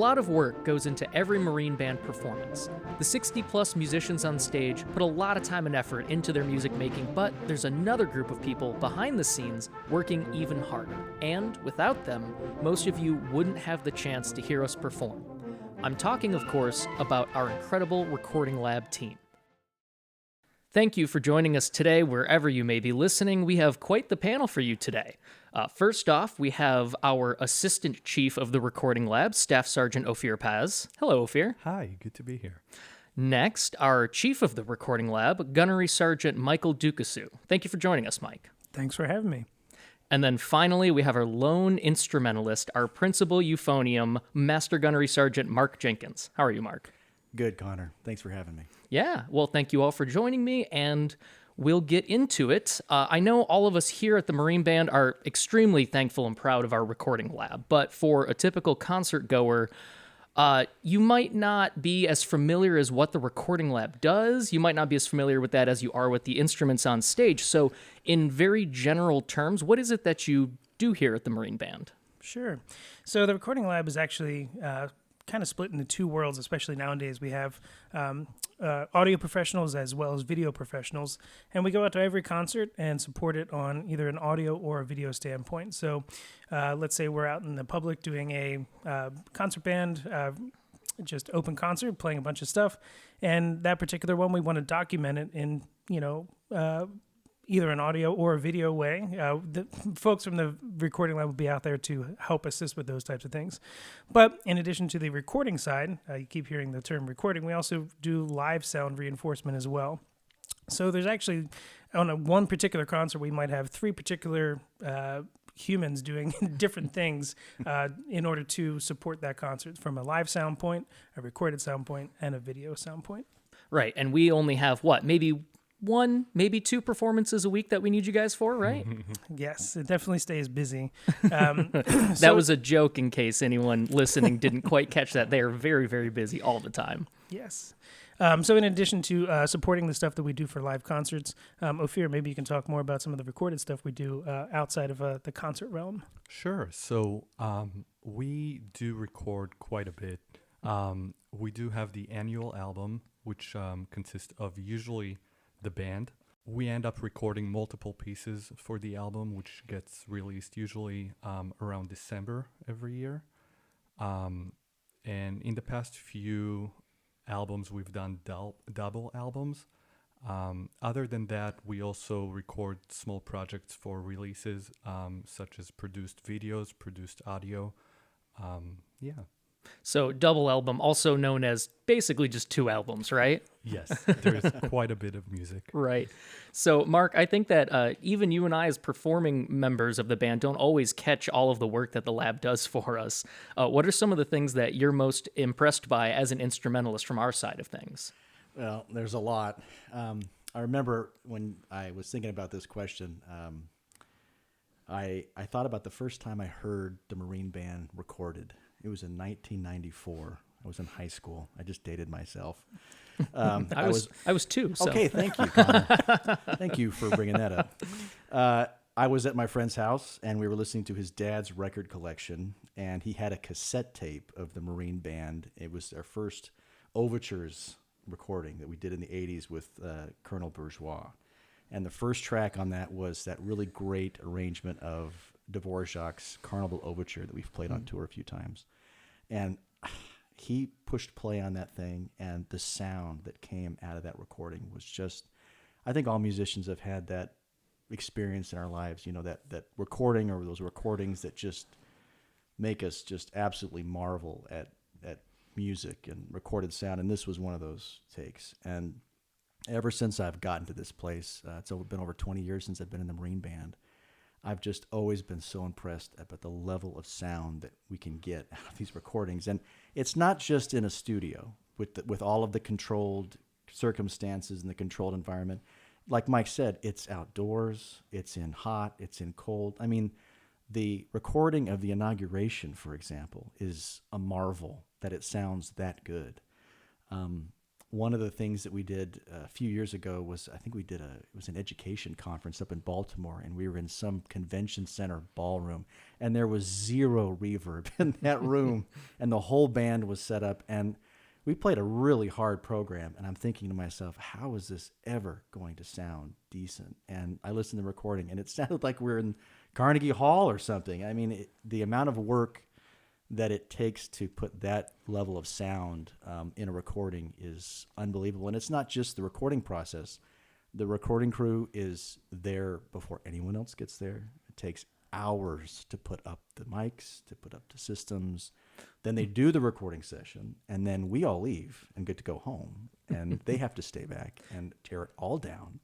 lot of work goes into every Marine band performance. The 60-plus musicians on stage put a lot of time and effort into their music making, but there's another group of people behind the scenes working even harder. And without them, most of you wouldn't have the chance to hear us perform. I'm talking, of course, about our incredible Recording Lab team. Thank you for joining us today, wherever you may be listening. We have quite the panel for you today. First off, we have our Assistant Chief of the Recording Lab, Staff Sergeant Ophir Paz. Hello, Ophir. Hi, good to be here. Next, our Chief of the Recording Lab, Gunnery Sergeant Michael Ducasu. Thank you for joining us, Mike. Thanks for having me. And then finally, we have our lone instrumentalist, our Principal Euphonium, Master Gunnery Sergeant Mark Jenkins. How are you, Mark? Good, Connor. Thanks for having me. Yeah, well, thank you all for joining me, and we'll get into it. I know all of us here at the Marine Band are extremely thankful and proud of our recording lab, but for a typical concert goer, you might not be as familiar as what the recording lab does. You might not be as familiar with that as you are with the instruments on stage. So in very general terms, what is it that you do here at the Marine Band? Sure. So the recording lab is actually kind of split into two worlds, especially nowadays. We have audio professionals as well as video professionals, and we go out to every concert and support it on either an audio or a video standpoint. So let's say we're out in the public doing a concert band, just open concert, playing a bunch of stuff, and that particular one, we want to document it in, either an audio or a video way. The folks from the recording lab will be out there to help assist with those types of things. But in addition to the recording side, you keep hearing the term recording, we also do live sound reinforcement as well. So there's actually, on one particular concert, we might have three particular humans doing different things in order to support that concert from a live sound point, a recorded sound point, and a video sound point. Right, and we only have, maybe one, maybe two performances a week that we need you guys for, right? Yes, it definitely stays busy. That was a joke in case anyone listening didn't quite catch that. They are very, very busy all the time. Yes. So in addition to supporting the stuff that we do for live concerts, Ophir, maybe you can talk more about some of the recorded stuff we do outside of the concert realm. Sure. So we do record quite a bit. We do have the annual album, which consists of usually the band. We end up recording multiple pieces for the album, which gets released usually around December every year. And in the past few albums, we've done double albums. Other than that, we also record small projects for releases, such as produced videos, produced audio. So double album, also known as basically just two albums, right? Yes, there's quite a bit of music. Right. So, Mark, I think that even you and I as performing members of the band don't always catch all of the work that the lab does for us. What are some of the things that you're most impressed by as an instrumentalist from our side of things? Well, there's a lot. I remember when I was thinking about this question, I thought about the first time I heard the Marine Band recorded. It was in 1994. I was in high school. I just dated myself. I was two. So. Okay, thank you, Connor. Thank you for bringing that up. I was at my friend's house, and we were listening to his dad's record collection, and he had a cassette tape of the Marine Band. It was our first overtures recording that we did in the 80s with Colonel Bourgeois. And the first track on that was that really great arrangement of Dvorak's Carnival Overture that we've played on tour a few times. And he pushed play on that thing, and the sound that came out of that recording was just, I think all musicians have had that experience in our lives, that recording or those recordings that just make us just absolutely marvel at music and recorded sound. And this was one of those takes. And ever since I've gotten to this place, it's been over 20 years since I've been in the Marine Band, I've just always been so impressed about the level of sound that we can get out of these recordings. And it's not just in a studio with all of the controlled circumstances and the controlled environment. Like Mike said, it's outdoors, it's in hot, it's in cold. I mean, the recording of the inauguration, for example, is a marvel that it sounds that good. one of the things that we did a few years ago was, I think it was an education conference up in Baltimore, and we were in some convention center ballroom, and there was zero reverb in that room, and the whole band was set up, and we played a really hard program, and I'm thinking to myself, how is this ever going to sound decent? And I listened to the recording, and it sounded like we're in Carnegie Hall or something. I mean, the amount of work that it takes to put that level of sound in a recording is unbelievable. And it's not just the recording process. The recording crew is there before anyone else gets there. It takes hours to put up the mics, to put up the systems. Then they do the recording session, and then we all leave and get to go home. And they have to stay back and tear it all down.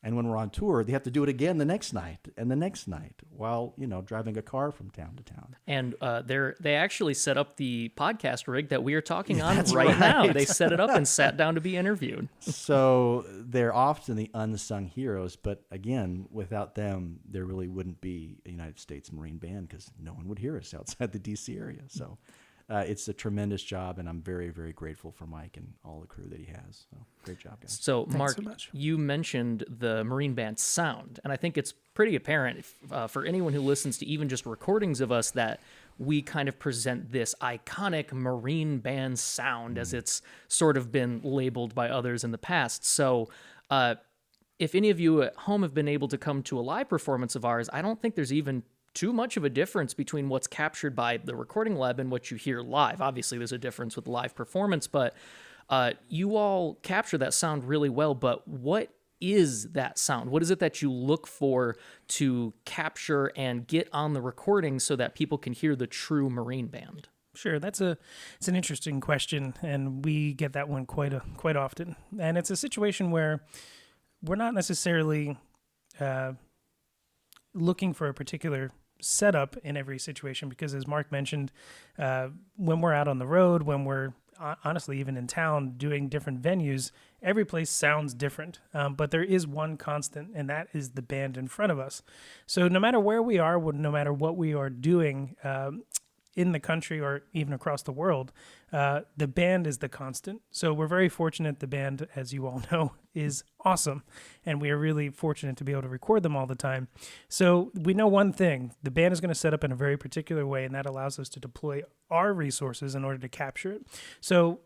And when we're on tour, they have to do it again the next night and the next night while, driving a car from town to town. And they actually set up the podcast rig that we are talking on right now. They set it up and sat down to be interviewed. So they're often the unsung heroes. But again, without them, there really wouldn't be a United States Marine Band because no one would hear us outside the D.C. area. So it's a tremendous job, and I'm very, very grateful for Mike and all the crew that he has. So great job, guys. So, Thanks Mark, so much. you mentioned the Marine Band sound, and I think it's pretty apparent for anyone who listens to even just recordings of us that we kind of present this iconic Marine Band sound as it's sort of been labeled by others in the past. So, if any of you at home have been able to come to a live performance of ours, I don't think there's even too much of a difference between what's captured by the recording lab and what you hear live. Obviously, there's a difference with live performance, but you all capture that sound really well. But what is that sound? What is it that you look for to capture and get on the recording so that people can hear the true Marine Band? Sure, it's an interesting question, and we get that one quite often. And it's a situation where we're not necessarily looking for a particular setup in every situation, because as Mark mentioned, when we're out on the road, when we're honestly even in town doing different venues, every place sounds different, but there is one constant, and that is the band in front of us. So no matter where we are, no matter what we are doing in the country or even across the world, the band is the constant. So we're very fortunate. The band, as you all know, is awesome, and we are really fortunate to be able to record them all the time. So we know one thing: the band is going to set up in a very particular way, and that allows us to deploy our resources in order to capture it. So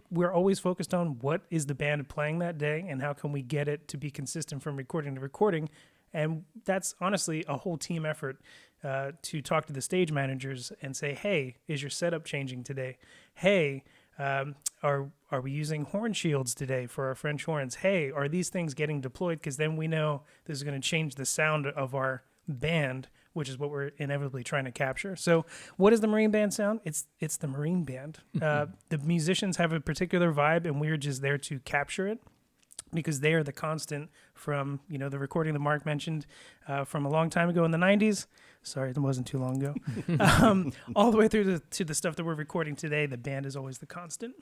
we're always focused on what is the band playing that day, and how can we get it to be consistent from recording to recording. And that's honestly a whole team effort to talk to the stage managers and say, hey, is your setup changing today? Hey, are we using horn shields today for our French horns? Hey, are these things getting deployed? Because then we know this is going to change the sound of our band, which is what we're inevitably trying to capture. So what is the Marine Band sound? It's the Marine Band. The musicians have a particular vibe, and we're just there to capture it, because they are the constant from, the recording that Mark mentioned from a long time ago in the 90s. Sorry, that wasn't too long ago. All the way through to the stuff that we're recording today, the band is always the constant.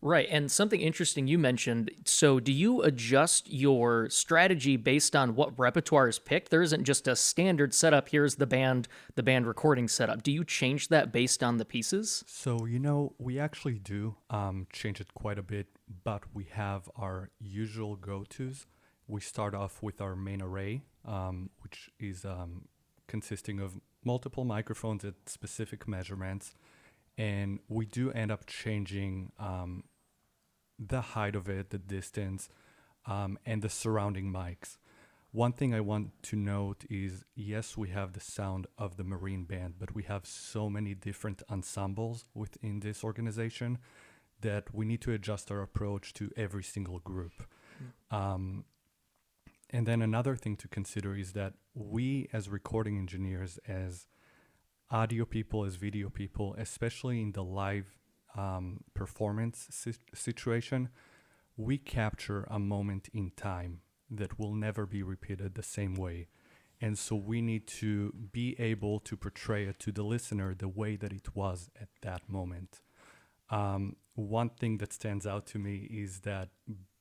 Right, and something interesting you mentioned. So do you adjust your strategy based on what repertoire is picked? There isn't just a standard setup, here's the band recording setup. Do you change that based on the pieces? So, we actually do change it quite a bit, but we have our usual go-tos. We start off with our main array, which is consisting of multiple microphones at specific measurements. And we do end up changing the height of it, the distance, and the surrounding mics. One thing I want to note is, yes, we have the sound of the Marine Band, but we have so many different ensembles within this organization that we need to adjust our approach to every single group. And then another thing to consider is that we, as recording engineers, as audio people, as video people, especially in the live performance situation, we capture a moment in time that will never be repeated the same way. And so we need to be able to portray it to the listener the way that it was at that moment. One thing that stands out to me is that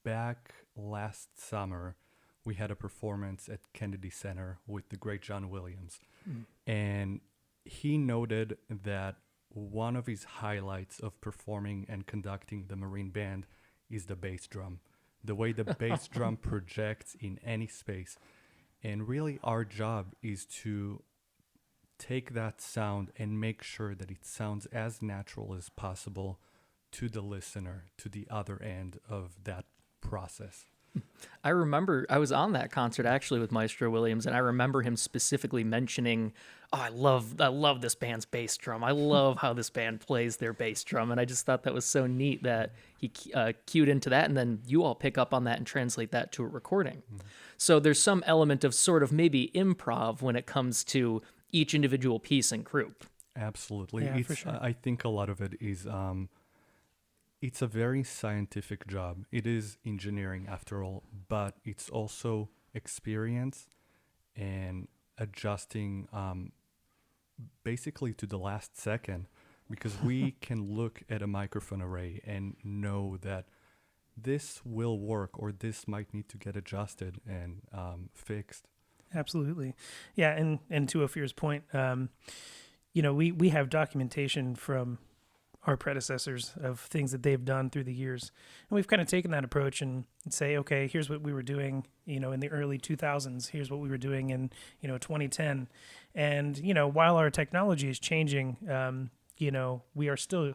back last summer, we had a performance at Kennedy Center with the great John Williams. And he noted that one of his highlights of performing and conducting the Marine Band is the bass drum. The way the bass drum projects in any space. And really our job is to take that sound and make sure that it sounds as natural as possible to the listener, to the other end of that process. I remember I was on that concert actually with Maestro Williams, and I remember him specifically mentioning, "Oh, I love this band's bass drum. I love how this band plays their bass drum." And I just thought that was so neat that he cued into that, and then you all pick up on that and translate that to a recording. So there's some element of sort of maybe improv when it comes to each individual piece and group. Absolutely. Yeah, for sure. I think a lot of it is it's a very scientific job. It is engineering after all, but it's also experience and adjusting basically to the last second, because we can look at a microphone array and know that this will work or this might need to get adjusted and fixed. Absolutely. Yeah. And to Ophir's point, we have documentation from our predecessors of things that they've done through the years. And we've kind of taken that approach and say, okay, here's what we were doing, in the early 2000s. Here's what we were doing in, 2010. And, while our technology is changing, we are still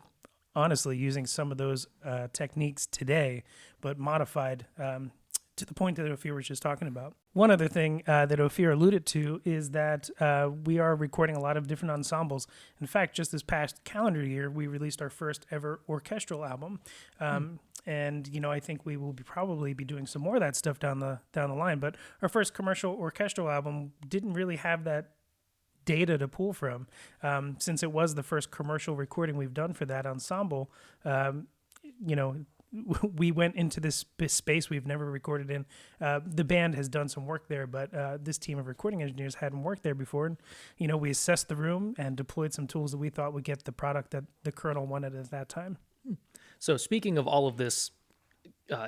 honestly using some of those techniques today, but modified to the point that Ophir was just talking about. One other thing that Ophir alluded to is that we are recording a lot of different ensembles. In fact, just this past calendar year, we released our first ever orchestral album. And, I think we will probably be doing some more of that stuff down the line. But our first commercial orchestral album didn't really have that data to pull from. Since it was the first commercial recording we've done for that ensemble, we went into this space we've never recorded in. The band has done some work there, but this team of recording engineers hadn't worked there before. And, we assessed the room and deployed some tools that we thought would get the product that the Colonel wanted at that time. So speaking of all of this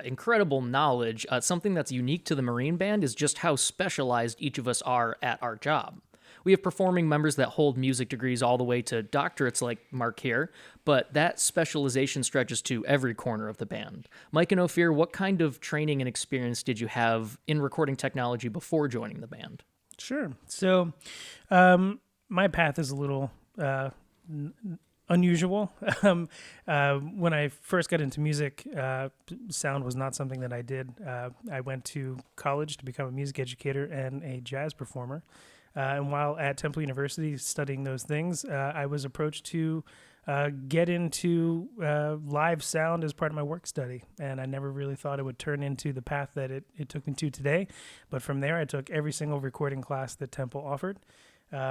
incredible knowledge, something that's unique to the Marine Band is just how specialized each of us are at our job. We have performing members that hold music degrees all the way to doctorates like Mark here, but that specialization stretches to every corner of the band. Mike and Ophir, what kind of training and experience did you have in recording technology before joining the band? Sure. So my path is a little unusual. When I first got into music, sound was not something that I did. I went to college to become a music educator and a jazz performer. And while at Temple University studying those things, I was approached to get into live sound as part of my work study. And I never really thought it would turn into the path that it took me to today. But from there, I took every single recording class that Temple offered.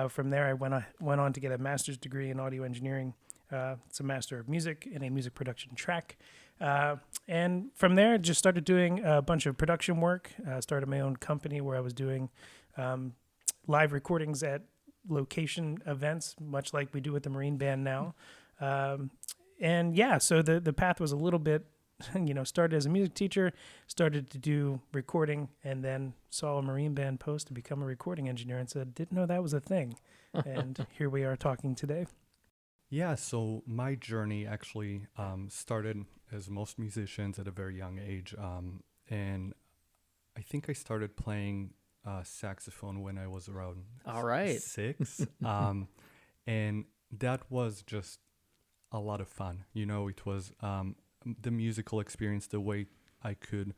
From there, I went on to get a master's degree in audio engineering. It's a Master of Music and a music production track. And from there, just started doing a bunch of production work. Started my own company where I was doing live recordings at location events, much like we do with the Marine Band now. So the path was a little bit, started as a music teacher, started to do recording, and then saw a Marine Band post to become a recording engineer and said, didn't know that was a thing. And here we are talking today. Yeah, so my journey actually started, as most musicians, at a very young age. And I think I started playing saxophone when I was around All right. 6. And that was just a lot of fun. It was the musical experience, the way I could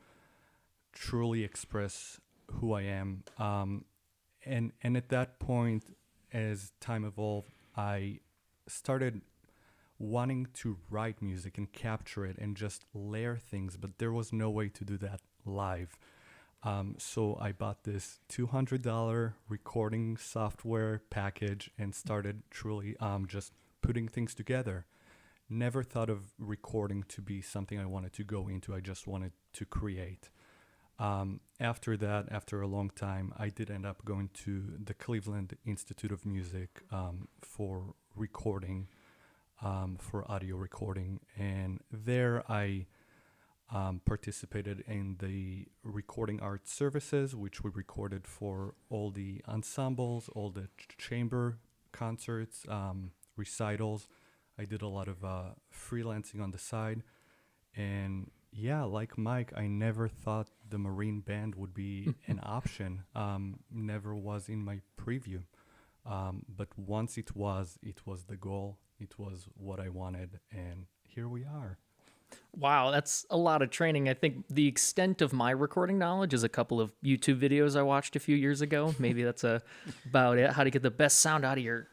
truly express who I am. And at that point, as time evolved, I started wanting to write music and capture it and just layer things, but there was no way to do that live. So I bought this $200 recording software package and started truly just putting things together. Never thought of recording to be something I wanted to go into. I just wanted to create. After that, after a long time, I did end up going to the Cleveland Institute of Music for recording, for audio recording. And there I participated in the recording arts services, which we recorded for all the ensembles, all the chamber concerts, recitals. I did a lot of freelancing on the side. And Yeah, like Mike, I never thought the Marine Band would be an option. Never was in my preview. But once it was the goal. It was what I wanted, and here we are. Wow, that's a lot of training. I think the extent of my recording knowledge is a couple of YouTube videos I watched a few years ago. Maybe that's about it. How to get the best sound out of your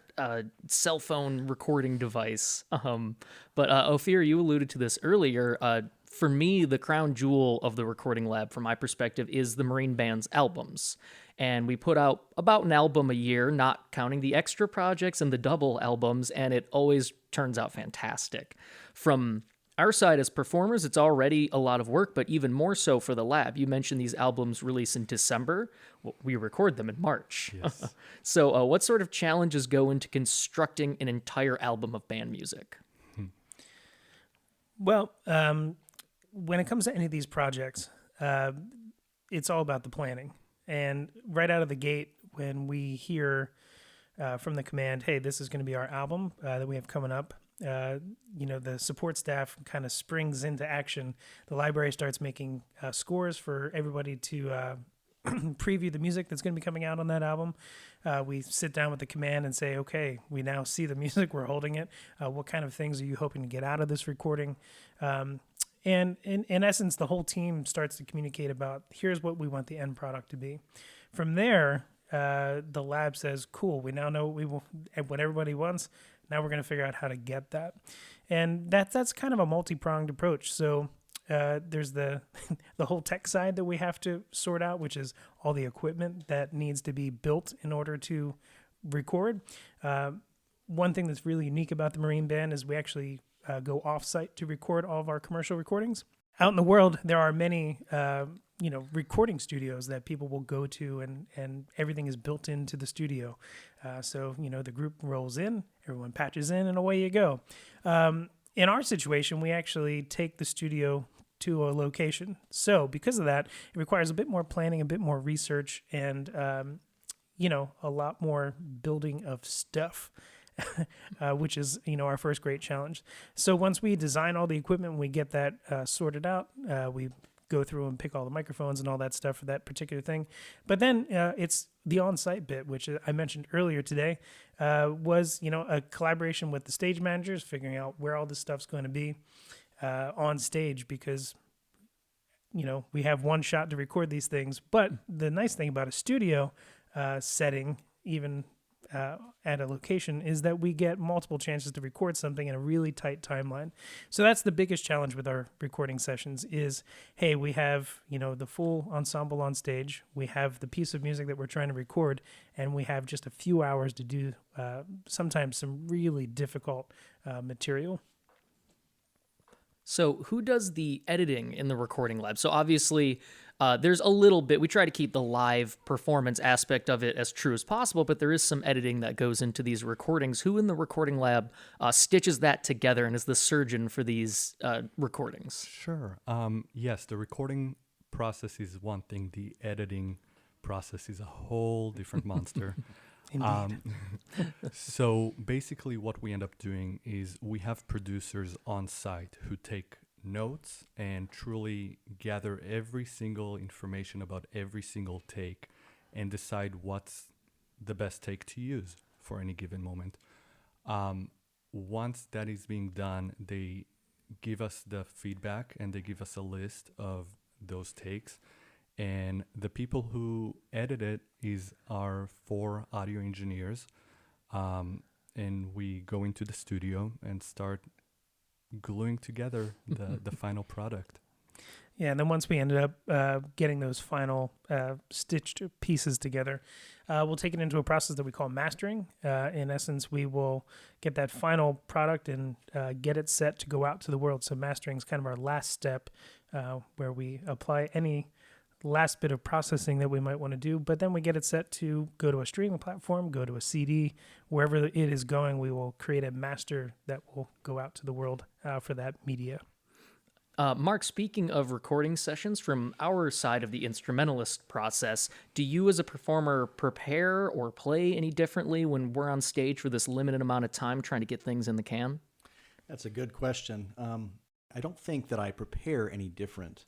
cell phone recording device. But Ophir, you alluded to this earlier. For me, the crown jewel of the recording lab, from my perspective, is the Marine Band's albums. And we put out about an album a year, not counting the extra projects and the double albums, and it always turns out fantastic. From our side as performers, it's already a lot of work, but even more so for the lab. You mentioned these albums release in December. Well, we record them in March. Yes. So what sort of challenges go into constructing an entire album of band music? Well, when it comes to any of these projects, it's all about the planning. And right out of the gate, when we hear from the command, hey, this is going to be our album that we have coming up, the support staff kind of springs into action. The library starts making scores for everybody to preview the music that's going to be coming out on that album. We sit down with the command and say, okay, we now see the music, we're holding it. What kind of things are you hoping to get out of this recording? And in essence, the whole team starts to communicate about, here's what we want the end product to be. From there, the lab says, cool, we now know what everybody wants. Now we're going to figure out how to get that. And that's kind of a multi-pronged approach. So there's the whole tech side that we have to sort out, which is all the equipment that needs to be built in order to record. One thing that's really unique about the Marine Band is we actually go off-site to record all of our commercial recordings. Out in the world, there are many recording studios that people will go to, and everything is built into the studio. So the group rolls in, everyone patches in, and away you go. In our situation, we actually take the studio to a location. So because of that, it requires a bit more planning, a bit more research, and a lot more building of stuff. Which is, our first great challenge. So once we design all the equipment, we get that sorted out, we go through and pick all the microphones and all that stuff for that particular thing. But then it's the on-site bit, which I mentioned earlier today, was, a collaboration with the stage managers, figuring out where all this stuff's going to be on stage, because, we have one shot to record these things. But the nice thing about a studio setting, even at a location, is that we get multiple chances to record something in a really tight timeline. So that's the biggest challenge with our recording sessions is, hey, we have, the full ensemble on stage, we have the piece of music that we're trying to record, and we have just a few hours to do sometimes some really difficult material. So who does the editing in the recording lab? So obviously there's a little bit, we try to keep the live performance aspect of it as true as possible, but there is some editing that goes into these recordings. Who in the recording lab stitches that together and is the surgeon for these recordings? Sure. Yes, the recording process is one thing. The editing process is a whole different monster. Indeed. So basically what we end up doing is we have producers on site who take notes and truly gather every single information about every single take and decide what's the best take to use for any given moment. Once that is being done, they give us the feedback and they give us a list of those takes. And the people who edit it is our 4 audio engineers. And we go into the studio and start gluing together the final product. Yeah, and then once we ended up getting those final stitched pieces together, we'll take it into a process that we call mastering. In essence, we will get that final product and get it set to go out to the world. So mastering is kind of our last step where we apply any last bit of processing that we might want to do, but then we get it set to go to a streaming platform, go to a CD, wherever it is going, we will create a master that will go out to the world for that media. Mark, speaking of recording sessions, from our side of the instrumentalist process, do you as a performer prepare or play any differently when we're on stage for this limited amount of time trying to get things in the can? That's a good question. I don't think that I prepare any different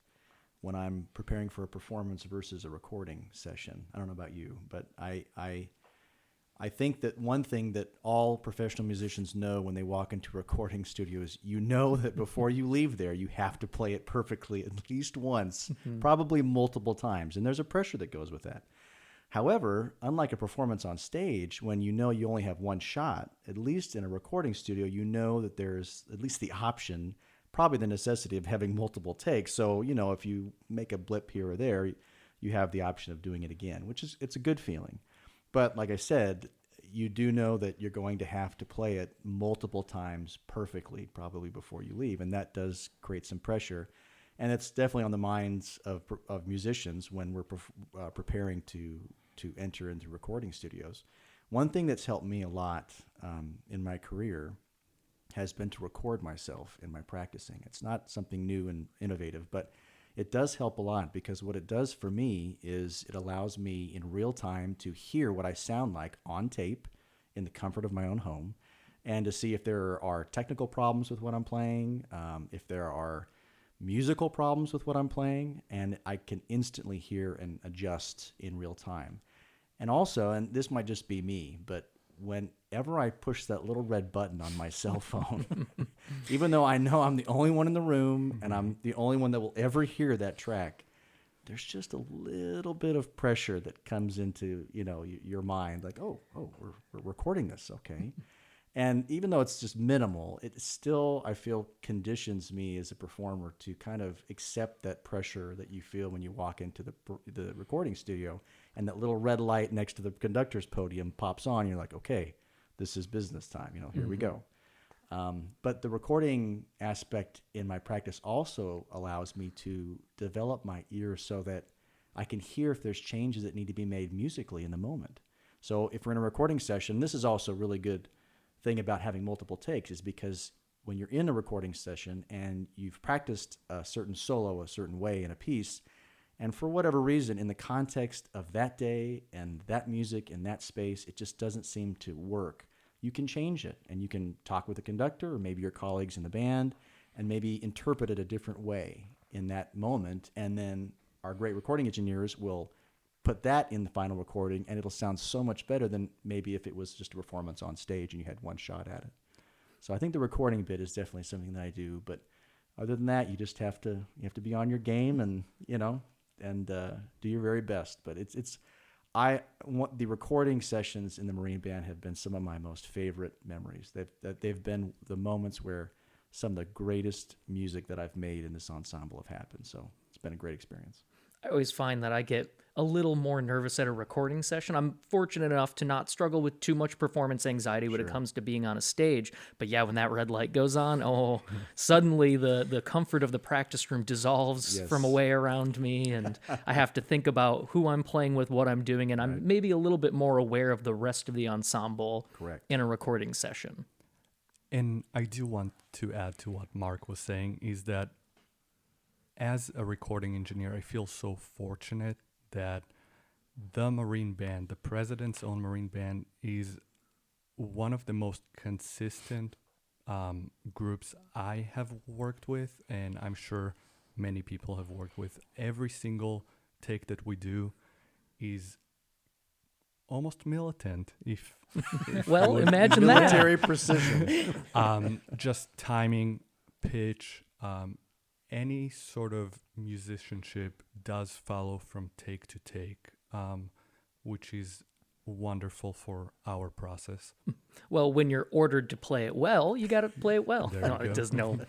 when I'm preparing for a performance versus a recording session. I don't know about you, but I think that one thing that all professional musicians know when they walk into a recording studio is you know that before you leave there, you have to play it perfectly at least once, probably multiple times. And there's a pressure that goes with that. However, unlike a performance on stage, when you know you only have one shot, at least in a recording studio, you know that there's at least the option, probably the necessity of having multiple takes. So, if you make a blip here or there, you have the option of doing it again, it's a good feeling. But like I said, you do know that you're going to have to play it multiple times perfectly, probably before you leave. And that does create some pressure. And it's definitely on the minds of musicians when we're preparing to enter into recording studios. One thing that's helped me a lot in my career has been to record myself in my practicing. It's not something new and innovative, but it does help a lot because what it does for me is it allows me in real time to hear what I sound like on tape in the comfort of my own home and to see if there are technical problems with what I'm playing, if there are musical problems with what I'm playing, and I can instantly hear and adjust in real time. And also, and this might just be me, but whenever I push that little red button on my cell phone, even though I know I'm the only one in the room and I'm the only one that will ever hear that track, there's just a little bit of pressure that comes into, your mind, like, oh, we're recording this, okay. And even though it's just minimal, it still, I feel, conditions me as a performer to kind of accept that pressure that you feel when you walk into the recording studio and that little red light next to the conductor's podium pops on. You're like, okay, this is business time. Here we go. But the recording aspect in my practice also allows me to develop my ear so that I can hear if there's changes that need to be made musically in the moment. So if we're in a recording session, this is also really good thing about having multiple takes is because when you're in a recording session and you've practiced a certain solo a certain way in a piece, and for whatever reason, in the context of that day and that music and that space, it just doesn't seem to work, you can change it and you can talk with the conductor or maybe your colleagues in the band and maybe interpret it a different way in that moment. And then our great recording engineers will put that in the final recording, and it'll sound so much better than maybe if it was just a performance on stage and you had one shot at it. So I think the recording bit is definitely something that I do. But other than that, you just have to be on your game and do your very best. But the recording sessions in the Marine Band have been some of my most favorite memories. They've been the moments where some of the greatest music that I've made in this ensemble have happened. So it's been a great experience. I always find that I get a little more nervous at a recording session. I'm fortunate enough to not struggle with too much performance anxiety when it comes to being on a stage. But yeah, when that red light goes on, suddenly the comfort of the practice room dissolves from away around me, and I have to think about who I'm playing with, what I'm doing, and I'm maybe a little bit more aware of the rest of the ensemble in a recording session. And I do want to add to what Mark was saying is that as a recording engineer, I feel so fortunate that the Marine Band, the President's own Marine Band, is one of the most consistent groups I have worked with, and I'm sure many people have worked with. Every single take that we do is almost militant, if well, imagine that. Military precision. Just timing, pitch, any sort of musicianship does follow from take to take, which is wonderful for our process. Well, when you're ordered to play it well, you got to play it well. There No, you go. it does no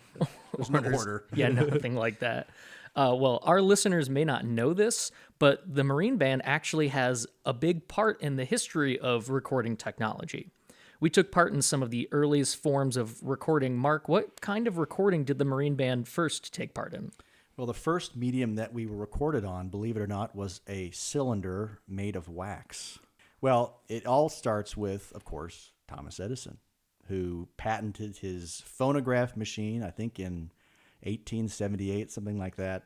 There's no order. Yeah, nothing like that. Well, our listeners may not know this, but the Marine Band actually has a big part in the history of recording technology. We took part in some of the earliest forms of recording. Mark, what kind of recording did the Marine Band first take part in? Well, the first medium that we were recorded on, believe it or not, was a cylinder made of wax. Well, it all starts with, of course, Thomas Edison, who patented his phonograph machine, I think in 1878, something like that.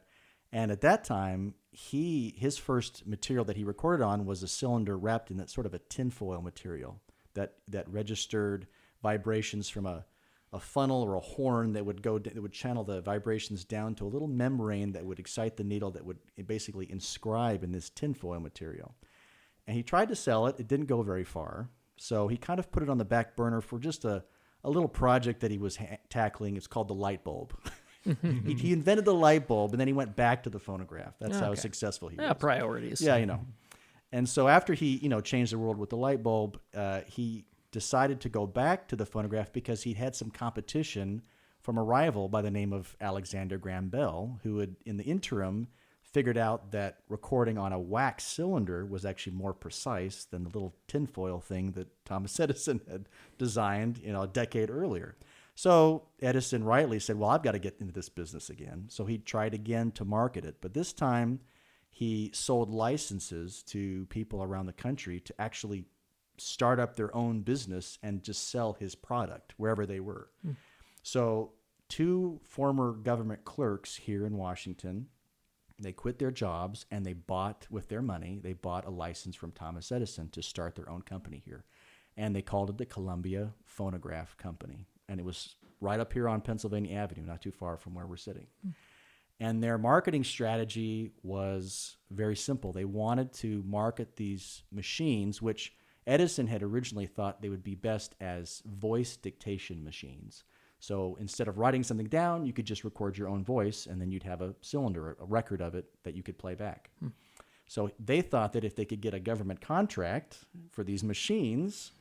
And at that time, his first material that he recorded on was a cylinder wrapped in that sort of a tinfoil material that registered vibrations from a a funnel or a horn that would channel the vibrations down to a little membrane that would excite the needle that would basically inscribe in this tinfoil material. And he tried to sell it. It didn't go very far. So he kind of put it on the back burner for just a little project that he was tackling. It's called the light bulb. He invented the light bulb, and then he went back to the phonograph. That's how successful he was. Priorities. Yeah, And so after he, changed the world with the light bulb, he decided to go back to the phonograph because he had some competition from a rival by the name of Alexander Graham Bell, who had, in the interim, figured out that recording on a wax cylinder was actually more precise than the little tinfoil thing that Thomas Edison had designed, a decade earlier. So Edison rightly said, well, I've got to get into this business again. So he tried again to market it. But this time he sold licenses to people around the country to actually start up their own business and just sell his product wherever they were. So 2 former government clerks here in Washington, they quit their jobs and they bought, with their money, they bought a license from Thomas Edison to start their own company here. And they called it the Columbia Phonograph Company. And it was right up here on Pennsylvania Avenue, not too far from where we're sitting. And their marketing strategy was very simple. They wanted to market these machines, which Edison had originally thought they would be best as voice dictation machines. So instead of writing something down, you could just record your own voice, and then you'd have a cylinder, a record of it that you could play back. So they thought that if they could get a government contract for these machines,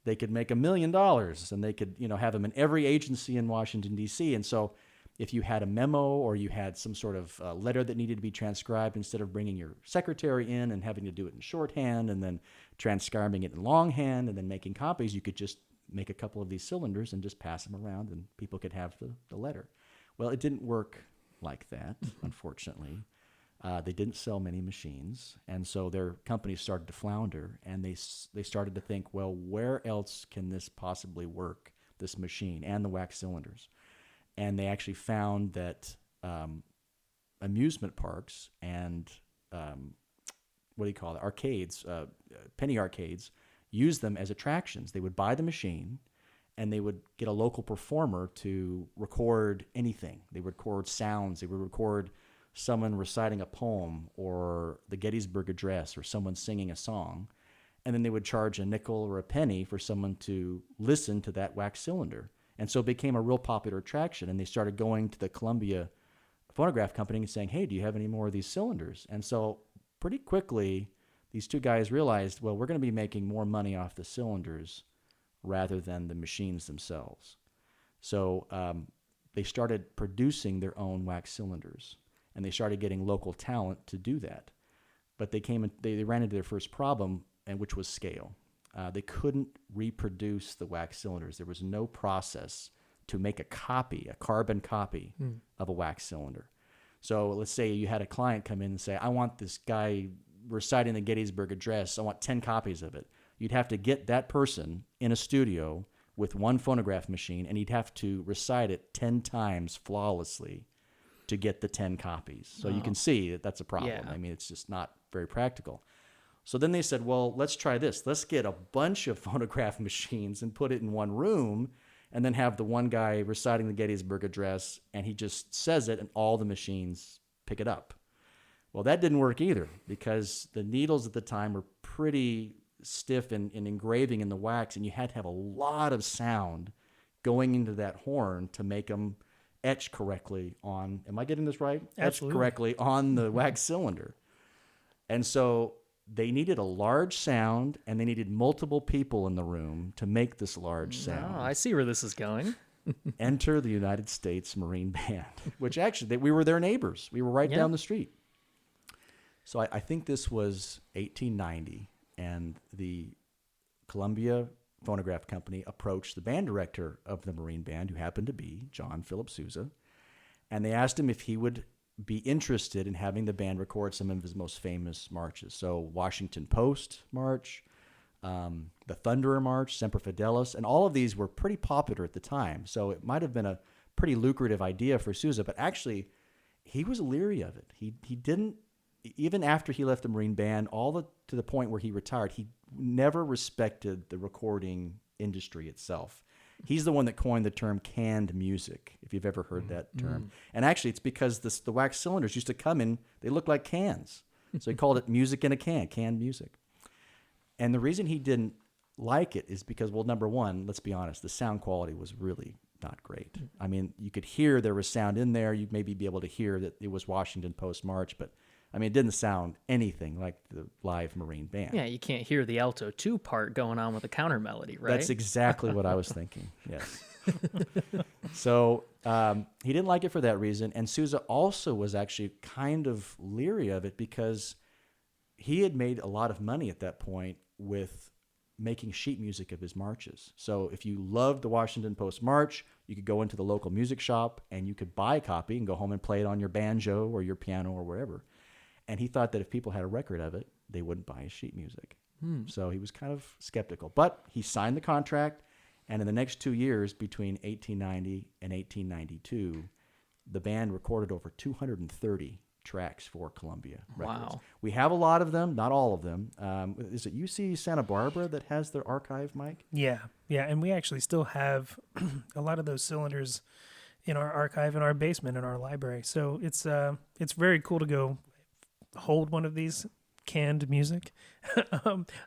they could make $1 million, and they could, have them in every agency in Washington, D.C. And so if you had a memo or you had some sort of letter that needed to be transcribed, instead of bringing your secretary in and having to do it in shorthand and then transcribing it in longhand and then making copies, you could just make a couple of these cylinders and just pass them around and people could have the letter. Well, it didn't work like that, unfortunately. They didn't sell many machines, and so their company started to flounder, and they started to think, well, where else can this possibly work, this machine and the wax cylinders? And they actually found that amusement parks and arcades, penny arcades, use them as attractions. They would buy the machine, and they would get a local performer to record anything. They would record sounds. They would record someone reciting a poem or the Gettysburg Address or someone singing a song. And then they would charge a nickel or a penny for someone to listen to that wax cylinder. And so it became a real popular attraction. And they started going to the Columbia Phonograph Company and saying, hey, do you have any more of these cylinders? And so pretty quickly, these 2 guys realized, well, we're going to be making more money off the cylinders rather than the machines themselves. So they started producing their own wax cylinders, and they started getting local talent to do that. But they ran into their first problem, and which was scale. They couldn't reproduce the wax cylinders. There was no process to make a carbon copy of a wax cylinder. So let's say you had a client come in and say, I want this guy reciting the Gettysburg Address. I want 10 copies of it. You'd have to get that person in a studio with one phonograph machine, and he'd have to recite it 10 times flawlessly to get the 10 copies. So you can see that that's a problem. Yeah. I mean, it's just not very practical. So then they said, well, let's try this. Let's get a bunch of phonograph machines and put it in one room, and then have the one guy reciting the Gettysburg Address, and he just says it, and all the machines pick it up. Well, that didn't work either, because the needles at the time were pretty stiff in engraving in the wax, and you had to have a lot of sound going into that horn to make them etch correctly on, am I getting this right? Absolutely. Etch correctly on the wax cylinder. And so they needed a large sound, and they needed multiple people in the room to make this large sound. Oh, I see where this is going. Enter the United States Marine Band, which actually, we were their neighbors. We were right down the street. So I think this was 1890, and the Columbia Phonograph Company approached the band director of the Marine Band, who happened to be John Philip Sousa, and they asked him if he would be interested in having the band record some of his most famous marches. So Washington Post March, the Thunderer March, Semper Fidelis, and all of these were pretty popular at the time. So it might have been a pretty lucrative idea for Sousa, but actually he was leery of it. He didn't, even after he left the Marine Band, to the point where he retired, he never respected the recording industry itself. He's the one that coined the term canned music, if you've ever heard that term. And actually, it's because the wax cylinders used to come in, they look like cans. So he called it music in a can, canned music. And the reason he didn't like it is because, well, number one, let's be honest, the sound quality was really not great. I mean, you could hear there was sound in there. You'd maybe be able to hear that it was Washington post-March, but I mean, it didn't sound anything like the live Marine band. Yeah, you can't hear the alto 2 part going on with a counter melody, right? That's exactly what I was thinking, yes. So he didn't like it for that reason, and Sousa also was actually kind of leery of it because he had made a lot of money at that point with making sheet music of his marches. So if you loved the Washington Post March, you could go into the local music shop and you could buy a copy and go home and play it on your banjo or your piano or wherever. And he thought that if people had a record of it, they wouldn't buy his sheet music. So he was kind of skeptical. But he signed the contract, and in the next 2 years, between 1890 and 1892, the band recorded over 230 tracks for Columbia Records. Wow. We have a lot of them, not all of them. Is it UC Santa Barbara that has their archive, Mike? Yeah, and we actually still have a lot of those cylinders in our archive in our basement in our library. So it's very cool to go hold one of these canned music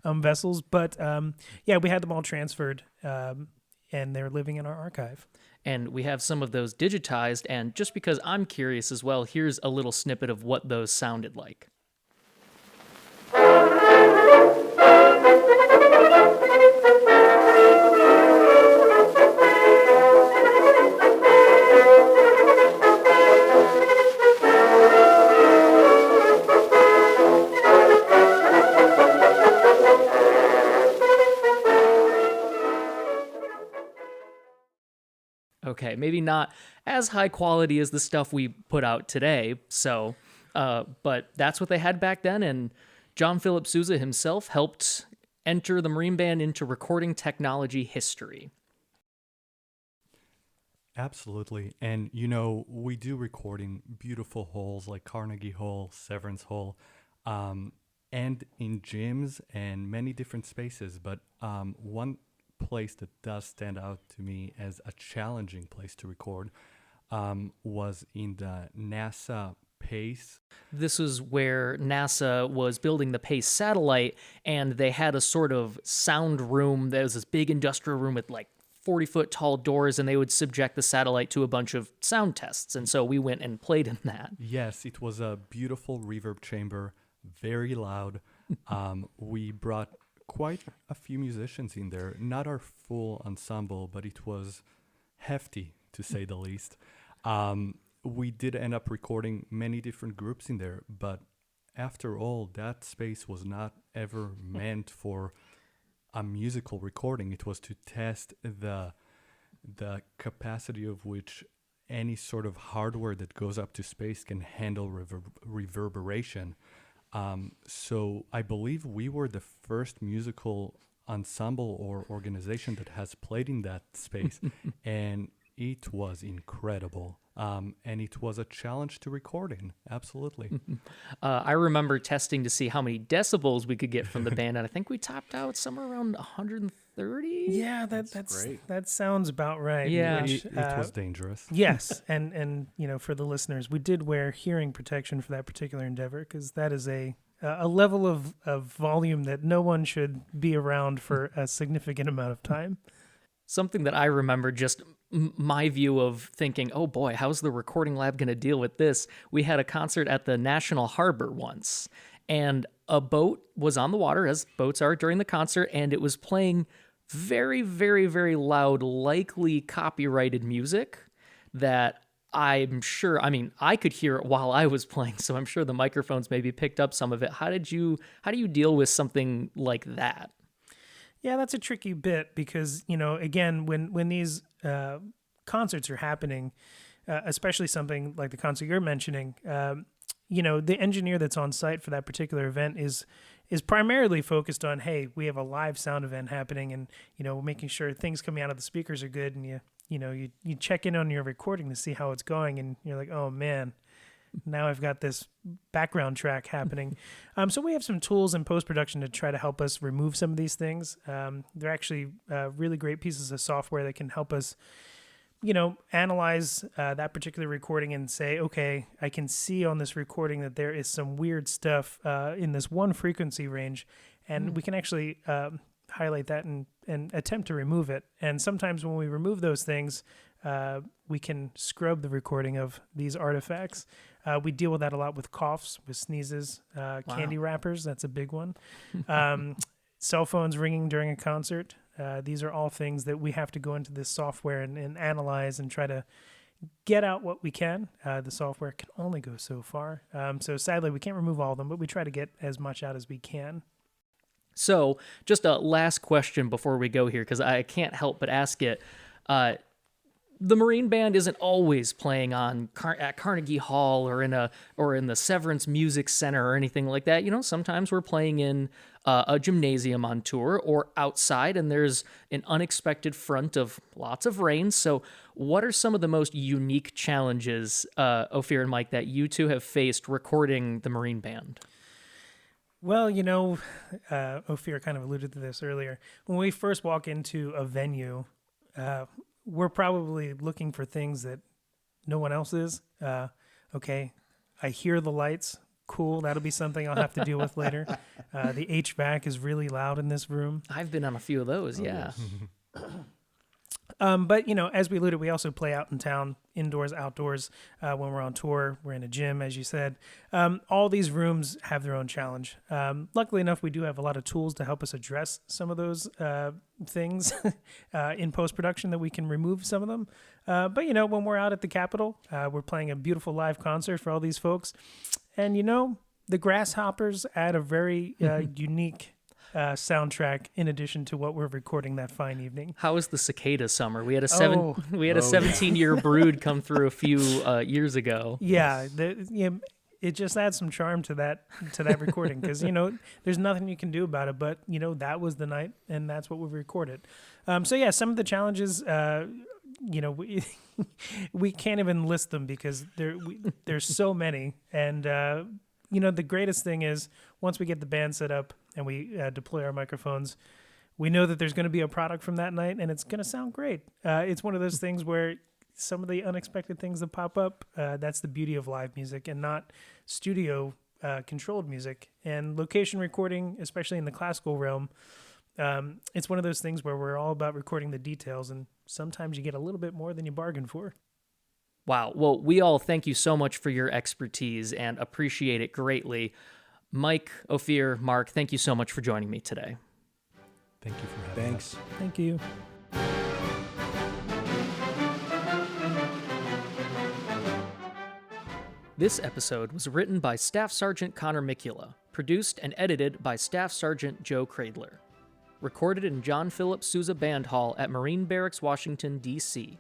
vessels. But yeah, we had them all transferred, and they're living in our archive. And we have some of those digitized, and just because I'm curious as well, here's a little snippet of what those sounded like. Okay, maybe not as high quality as the stuff we put out today, so, but that's what they had back then, and John Philip Sousa himself helped enter the Marine Band into recording technology history. Absolutely. And, you know, we do recording beautiful halls like Carnegie Hall, Severance Hall, and in gyms and many different spaces. But one place that does stand out to me as a challenging place to record was in the NASA PACE. This is where NASA was building the PACE satellite, and they had a sort of sound room. There was this big industrial room with like 40-foot tall doors, and they would subject the satellite to a bunch of sound tests. And so we went and played in that. Yes, it was a beautiful reverb chamber, very loud. We brought quite a few musicians in there, not our full ensemble, but it was hefty, to say the least. We did end up recording many different groups in there, but after all, that space was not ever meant for a musical recording. It was to test the capacity of which any sort of hardware that goes up to space can handle reverberation. So I believe we were the first musical ensemble or organization that has played in that space, and it was incredible. And it was a challenge to record in. Absolutely. I remember testing to see how many decibels we could get from the band, and I think we topped out somewhere around 130. Yeah, that's great. That sounds about right. Yeah. which, It was dangerous. yes, and you know, for the listeners, we did wear hearing protection for that particular endeavor because that is a level of volume that no one should be around for a significant amount of time. Something that I remember, just my view of thinking, oh boy, how's the recording lab going to deal with this? We had a concert at the National Harbor once, and a boat was on the water, as boats are during the concert, and it was playing very, very, very loud, likely copyrighted music that I'm sure, I mean, I could hear it while I was playing, so I'm sure the microphones maybe picked up some of it. How do you deal with something like that? Yeah, that's a tricky bit because, you know, again, when these concerts are happening, especially something like the concert you're mentioning, you know, the engineer that's on site for that particular event is primarily focused on, hey, we have a live sound event happening, and, you know, making sure things coming out of the speakers are good, and you check in on your recording to see how it's going, and you're like, oh man, now I've got this background track happening. So we have some tools in post-production to try to help us remove some of these things. They're actually really great pieces of software that can help us, analyze that particular recording and say, okay, I can see on this recording that there is some weird stuff in this one frequency range, and we can actually highlight that and attempt to remove it. And sometimes when we remove those things, we can scrub the recording of these artifacts. We deal with that a lot with coughs, with sneezes, candy wrappers. That's a big one. Cell phones ringing during a concert. These are all things that we have to go into this software and analyze and try to get out what we can. The software can only go so far. So sadly, we can't remove all of them, but we try to get as much out as we can. So, just a last question before we go here, because I can't help but ask it. The Marine Band isn't always playing on at Carnegie Hall or in the Severance Music Center or anything like that. Sometimes we're playing in a gymnasium on tour or outside, and there's an unexpected front of lots of rain. So, what are some of the most unique challenges, Ophir and Mike, that you two have faced recording the Marine Band? Well, Ophir kind of alluded to this earlier. When we first walk into a venue, we're probably looking for things that no one else is. Okay, I hear the lights. Cool, that'll be something I'll have to deal with later. The HVAC is really loud in this room. I've been on a few of those, yeah. But, as we alluded, we also play out in town, indoors, outdoors. When we're on tour, we're in a gym, as you said. All these rooms have their own challenge. Luckily enough, we do have a lot of tools to help us address some of those things in post-production that we can remove some of them. But, when we're out at the Capitol, we're playing a beautiful live concert for all these folks. And, the grasshoppers add a very unique soundtrack in addition to what we're recording that fine evening. How was the cicada summer? We had a 17-year brood come through a few years ago. Yeah, it just adds some charm to that recording because there's nothing you can do about it. But that was the night, and that's what we recorded. Some of the challenges, we can't even list them because there's so many. And the greatest thing is once we get the band set up and we deploy our microphones, we know that there's going to be a product from that night, and it's going to sound great. It's one of those things where some of the unexpected things that pop up, that's the beauty of live music and not studio controlled music. And location recording, especially in the classical realm, it's one of those things where we're all about recording the details, and sometimes you get a little bit more than you bargained for. Wow. Well, we all thank you so much for your expertise and appreciate it greatly. Mike, Ophir, Mark, thank you so much for joining me today. Thank you for having us. Thank you. This episode was written by Staff Sergeant Connor Mikula, produced and edited by Staff Sergeant Joe Cradler. Recorded in John Philip Sousa Band Hall at Marine Barracks, Washington, D.C.